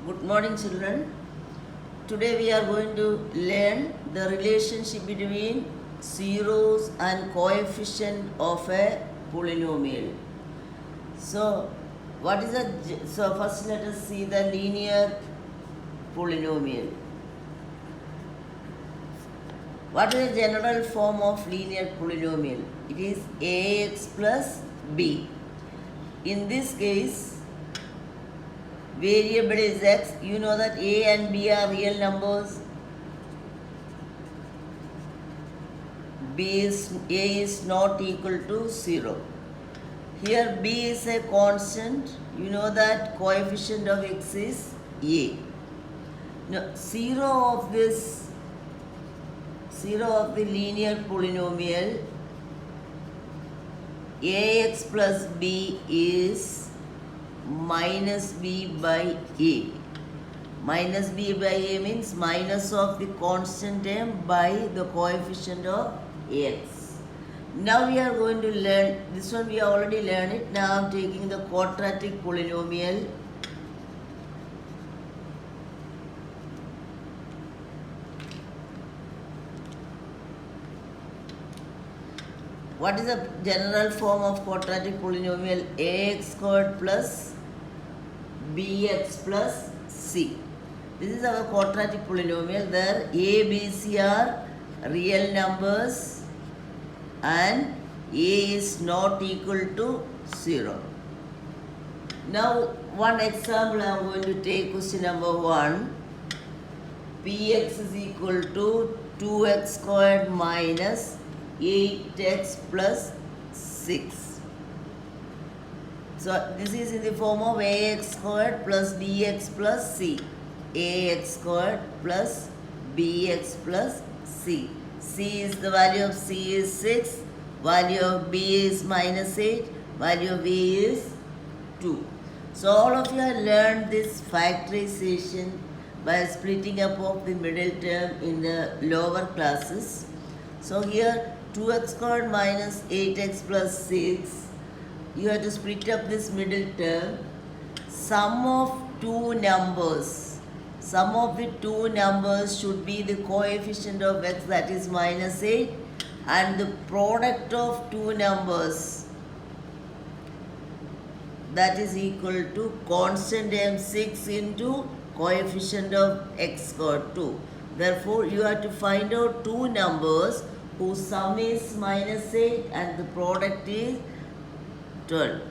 Good morning, children. Today we are going to learn the relationship between zeros and coefficient of a polynomial. So, what is a so first let us see the linear polynomial. What is the general form of linear polynomial? It is ax plus b. In this case, variable is x. You know that a and b are real numbers. A is not equal to 0. Here b is a constant. You know that coefficient of x is a. Now 0 of the linear polynomial ax plus b is minus b by a. Minus b by a means minus of the constant term by the coefficient of ax. Now we are going to learn, this one we already learned it. Now I am taking the quadratic polynomial. What is the general form of quadratic polynomial? Ax squared plus bx plus c. This is our quadratic polynomial. There a, b, c are real numbers and a is not equal to 0. Now one example I am going to take, question number 1. Px is equal to 2x squared minus 8x plus 6. So this is in the form of ax squared plus bx plus c. Ax squared plus bx plus c. C is the value of c is 6. Value of b is minus 8. Value of a is 2. So all of you have learned this factorization by splitting up of the middle term in the lower classes. So here 2x squared minus 8x plus 6, you have to split up this middle term. Sum of two numbers. Sum of the two numbers should be the coefficient of x, that is minus 8, and the product of two numbers, that is equal to constant term 6 into coefficient of x squared 2. Therefore, you have to find out two numbers whose sum is minus 8 and the product is 12.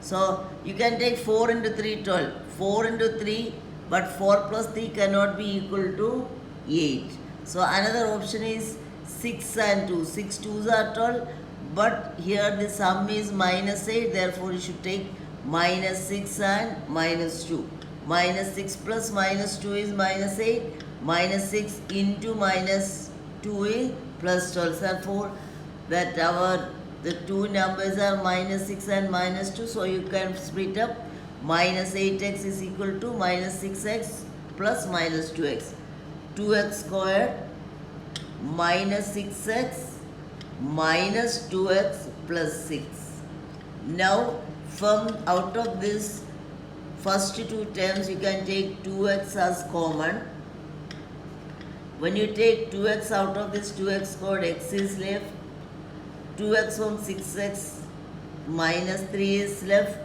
So you can take 4 into 3, 12. 4 into 3, but 4 plus 3 cannot be equal to 8. So another option is 6 and 2. 6 2s are 12, but here the sum is minus 8. Therefore you should take minus 6 and minus 2. Minus 6 plus minus 2 is minus 8. Minus 6 into minus 2 is plus 12. Therefore, that the two numbers are minus 6 and minus 2. So you can split up. Minus 8x is equal to minus 6x plus minus 2x. 2x squared minus 6x minus 2x plus 6. Now, from out of this first two terms, you can take 2x as common. When you take 2x out of this 2x squared, x is left. 2x from 6x minus 3 is left.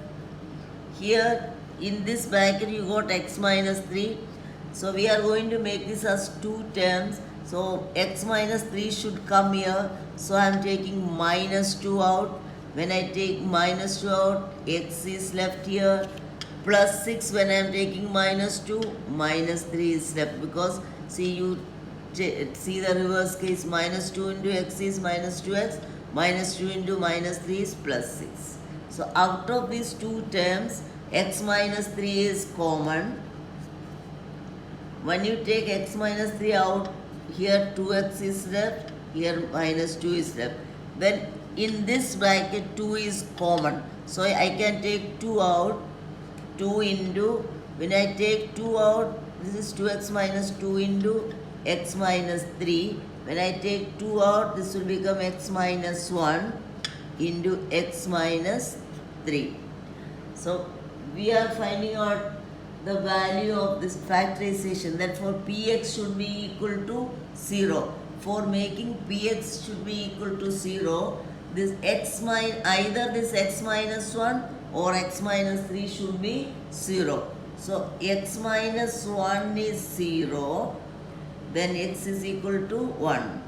Here in this bracket you got x minus 3. So we are going to make this as two terms. So x minus 3 should come here. So I am taking minus 2 out. When I take minus 2 out, x is left here. Plus 6 when I am taking minus 2, minus 3 is left. Because see, you see the reverse case, minus 2 into x is minus 2x, minus 2 into minus 3 is plus 6. So out of these two terms, x minus 3 is common. When you take x minus 3 out, here 2x is left, here minus 2 is left. Then in this bracket 2 is common. So I can take 2 out, 2 into, when I take 2 out, this is 2x minus 2 into x minus 3. When I take 2 out, this will become x minus 1 into x minus 3. So we are finding out the value of this factorization. Therefore, px should be equal to 0. For making px should be equal to 0, this either this x minus 1 or x minus 3 should be 0. So, x minus 1 is 0, then x is equal to 1.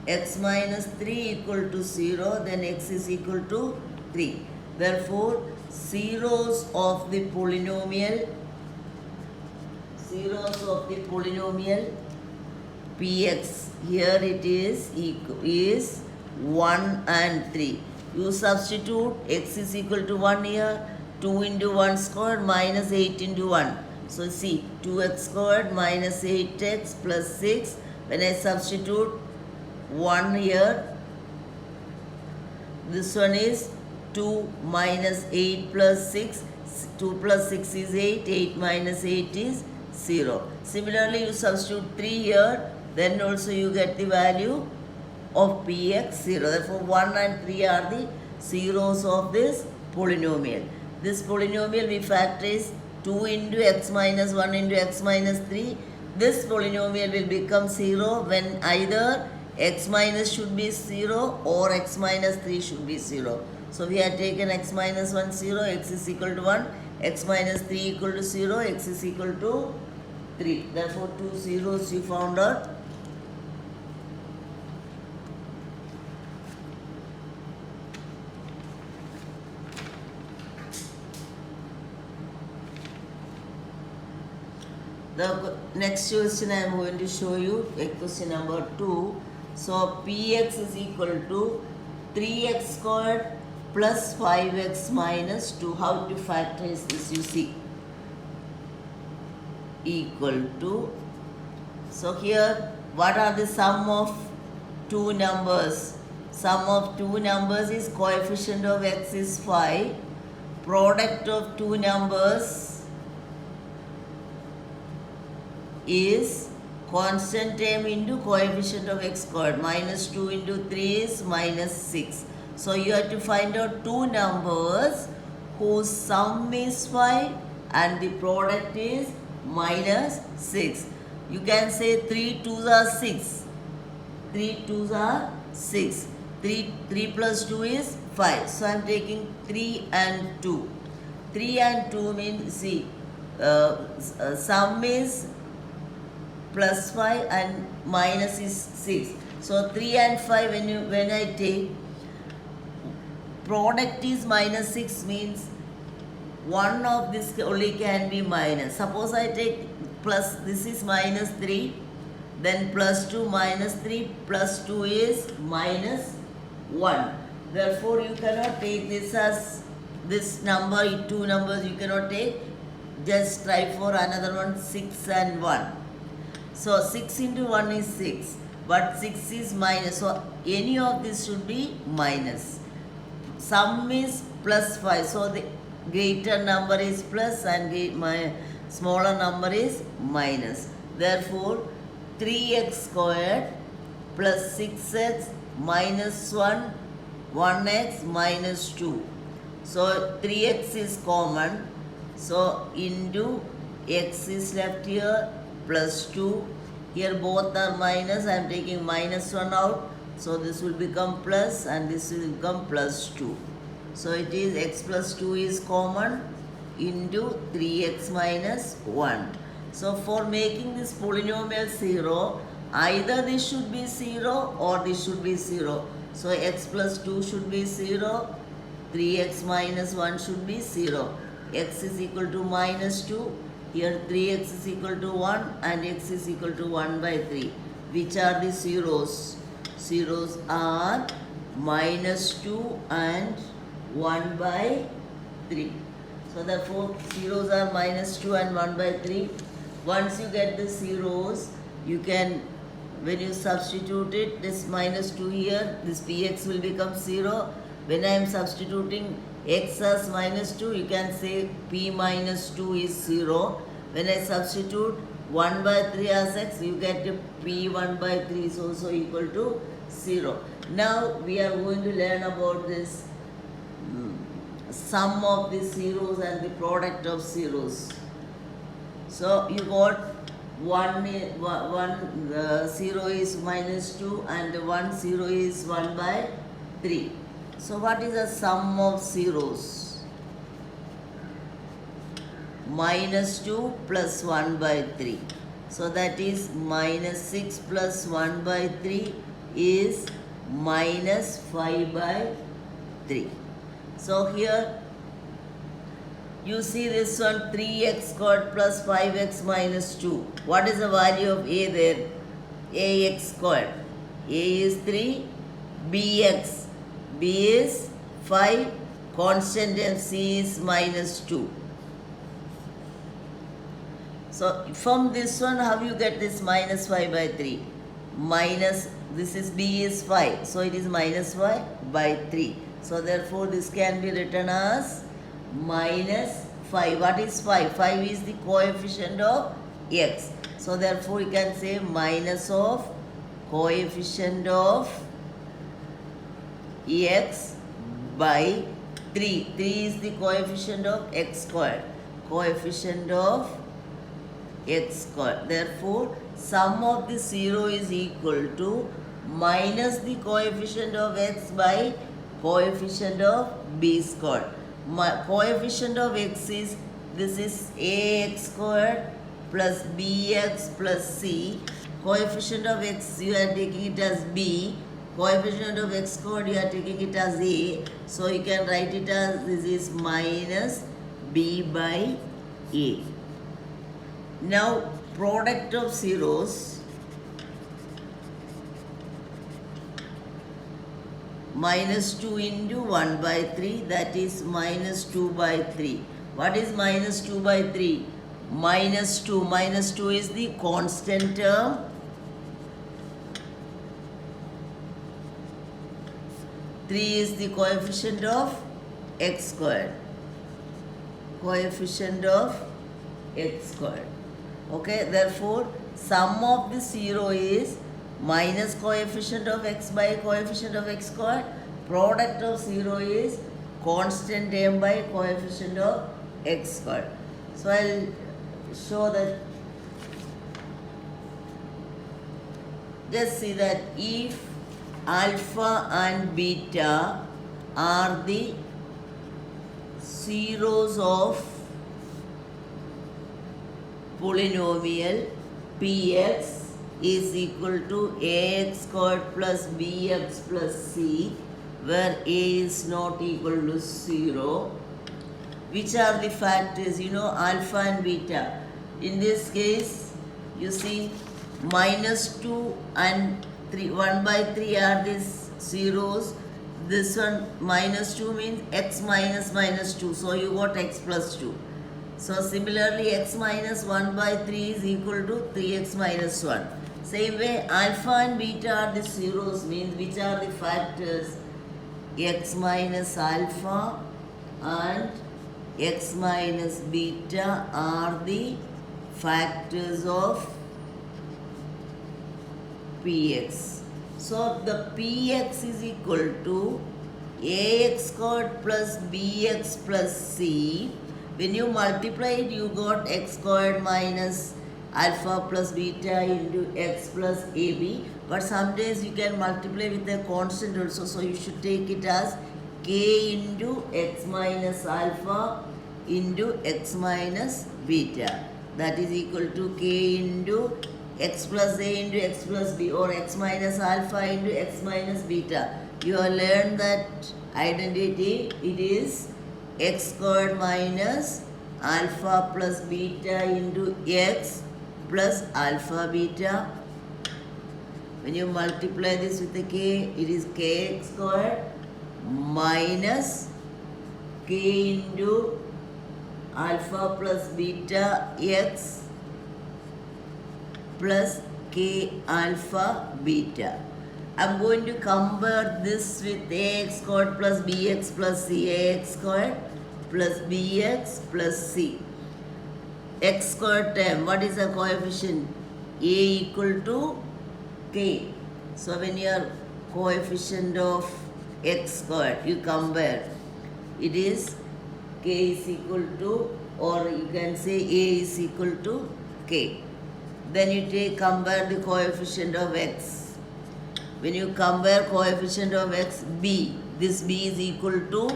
X minus 3 equal to 0, then x is equal to 3. Therefore, zeros of the polynomial px, here it is 1 and 3. You substitute x is equal to 1 here, 2 into 1 squared minus 8 into 1. So see, 2x squared minus 8x plus 6. When I substitute 1 here, this one is 2 minus 8 plus 6. 2 plus 6 is 8. 8 minus 8 is 0. Similarly, you substitute 3 here, then also you get the value of px 0. Therefore, 1 and 3 are the zeros of this polynomial. This polynomial we factorize 2 into x minus 1 into x minus 3. This polynomial will become 0 when either x minus should be 0 or x minus 3 should be 0. So we have taken x minus 1 0, x is equal to 1, x minus 3 equal to 0, x is equal to 3. Therefore, 2 zeros you found out. The next question I am going to show you, question number 2. So, px is equal to 3x squared plus 5x minus 2. How to factorize this, you see. Equal to, so here what are the sum of two numbers? Sum of two numbers is coefficient of x is 5. Product of two numbers is constant term into coefficient of x squared. Minus 2 into 3 is minus 6. So you have to find out two numbers whose sum is 5 and the product is minus 6. You can say 3 2s are 6. 3 2s are 6. 3 plus 2 is 5. So I am taking 3 and 2. 3 and 2 means, see, sum is plus 5 and minus is 6. So 3 and 5 when I take, product is minus 6 means one of this only can be minus. Suppose I take plus, this is minus 3, then plus 2 minus 3 plus 2 is minus 1. Therefore, you cannot take this as this number, two numbers you cannot take. Just try for another one, 6 and 1. So 6 into 1 is 6, but 6 is minus. So any of this should be minus. Sum is plus 5. So the greater number is plus and my smaller number is minus. Therefore, 3x squared plus 6x minus 1, 1x minus 2. So 3x is common. So into x is left here plus 2. Here both are minus. I am taking minus 1 out. So this will become plus and this will become plus 2. So it is x plus 2 is common into 3x minus 1. So for making this polynomial 0, either this should be 0 or this should be 0. So x plus 2 should be 0, 3x minus 1 should be 0. X is equal to minus 2. Here 3x is equal to 1 and x is equal to 1 by 3. Which are the zeros? Zeros are minus 2 and 1 by 3. So therefore zeros are minus 2 and 1 by 3. Once you get the zeros, you can, when you substitute it, this minus 2 here, this px will become 0. When I am substituting x as minus 2, you can say p minus 2 is 0. When I substitute 1 by 3 as x, you get p 1 by 3 is also equal to 0. Now we are going to learn about this sum of the zeros and the product of zeros. So you got 0 is minus 2 and 0 is 1 by 3. So what is the sum of zeros? Minus 2 plus 1 by 3. So that is minus 6 plus 1 by 3 is minus 5 by 3. So here you see this one 3x squared plus 5x minus 2. What is the value of a there? Ax squared. A is 3, bx. B is 5, constant and c is minus 2. So from this one, how you get this minus 5 by 3? Minus, this is b is 5. So it is minus 5 by 3. So therefore this can be written as minus 5. What is 5? 5 is the coefficient of x. So therefore you can say minus of coefficient of x by 3. 3 is the coefficient of x squared. Coefficient of x squared. Therefore sum of the 0 is equal to minus the coefficient of x by coefficient of b squared. Coefficient of x is, this is ax squared plus bx plus c. Coefficient of x you are taking it as b. Coefficient of x squared you are taking it as a. So you can write it as this is minus b by a. Now product of zeros, minus 2 into 1 by 3, that is minus 2 by 3. What is minus 2 by 3? Minus 2. Minus 2 is the constant term. 3 is the coefficient of x squared. Coefficient of x squared. Okay, therefore sum of the 0 is minus coefficient of x by coefficient of x squared. Product of 0 is constant term by coefficient of x squared. So I'll show that. Just see that if alpha and beta are the zeros of polynomial, px is equal to ax squared plus bx plus c, where a is not equal to 0. Which are the factors? You know, alpha and beta. In this case, you see minus 2 and 3, 1 by 3 are these zeros. This one minus 2 means x minus minus 2. So you got x plus 2. So similarly x minus 1 by 3 is equal to 3x minus 1. Same way alpha and beta are the zeros, means which are the factors? X minus alpha and x minus beta are the factors of px. So the px is equal to ax squared plus bx plus c. When you multiply it, you got x squared minus alpha plus beta into x plus ab. But sometimes you can multiply with a constant also. So you should take it as k into x minus alpha into x minus beta. That is equal to k into x plus a into x plus b, or x minus alpha into x minus beta. You have learned that identity. It is x squared minus alpha plus beta into x plus alpha beta. When you multiply this with a k, it is kx squared minus k into alpha plus beta x plus k alpha beta. I am going to compare this with ax squared plus bx plus c. Ax squared plus bx plus c. X squared term, what is the coefficient? A equal to k. So when your coefficient of x squared, you compare, it is k is equal to or you can say a is equal to k. Then you compare the coefficient of x. When you compare coefficient of x, b, this b is equal to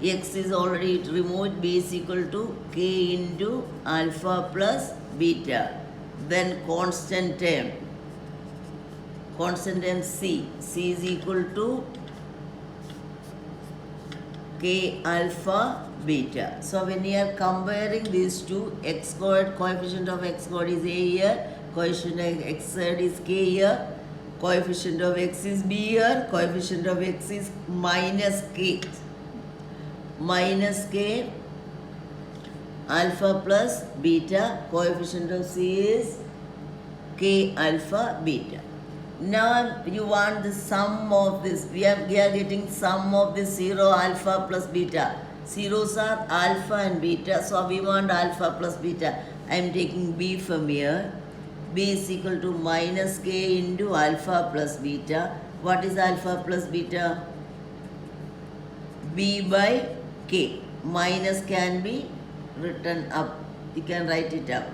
x is already removed, b is equal to k into alpha plus beta. Then constant term c is equal to k alpha beta. So when you are comparing these two, x squared, coefficient of x squared is a here, coefficient of x squared is k here, coefficient of x is b here, coefficient of x is minus k alpha plus beta, coefficient of c is k alpha beta. Now you want the sum of this. We are getting sum of the 0 alpha plus beta. Zeros are alpha and beta, so we want alpha plus beta. I am taking b from here. B is equal to minus k into alpha plus beta. What is alpha plus beta? B by k. Minus can be written up. You can write it up.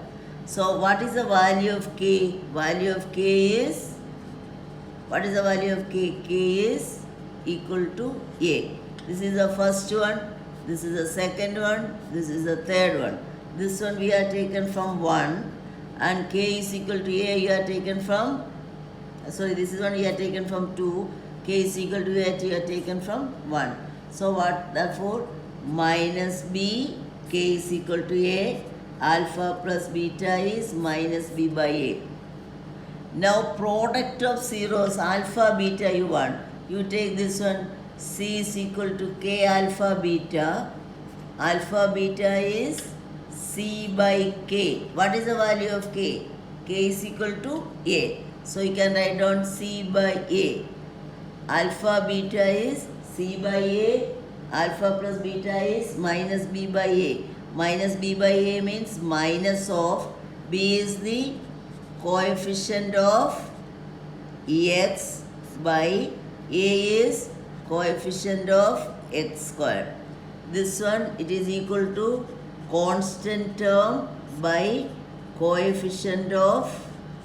So what is the value of k? Value of k is, what is the value of k? K is equal to a. This is the first one. This is the second one. This is the third one. This one we are taken from 1. And k is equal to a, you are taken from, sorry, this is one you are taken from 2. K is equal to a, you are taken from 1. So what? Therefore, minus b, k is equal to a, alpha plus beta is minus b by a. Now product of zeros, alpha, beta you want. You take this one, c is equal to k alpha beta. Alpha beta is c by k. What is the value of k? K is equal to a. So you can write down c by a. Alpha beta is c by a. Alpha plus beta is minus b by a. Minus b by a means minus of, b is the coefficient of x by a is coefficient of x squared. This one, it is equal to constant term by coefficient of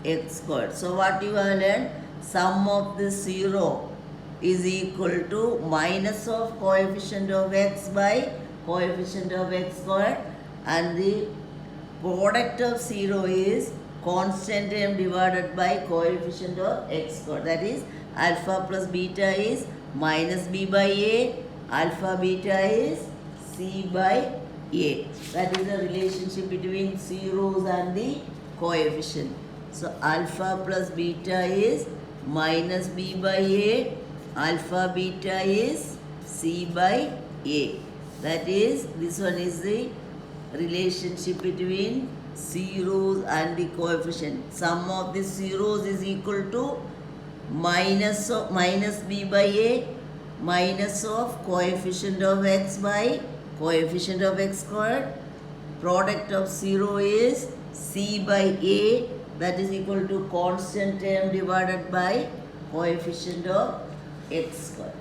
x squared. So what you have learned? Sum of the 0 is equal to minus of coefficient of x by coefficient of x squared, and the product of 0 is constant term divided by coefficient of x squared. That is, alpha plus beta is minus b by a, alpha beta is c by a. That is the relationship between zeros and the coefficient. So alpha plus beta is minus b by a, alpha beta is c by a. That is, this one is the relationship between zeros and the coefficient. Sum of the zeros is equal to minus b by a, minus of coefficient of x by coefficient of x squared. Product of 0 is c by a, that is equal to constant term divided by coefficient of x squared.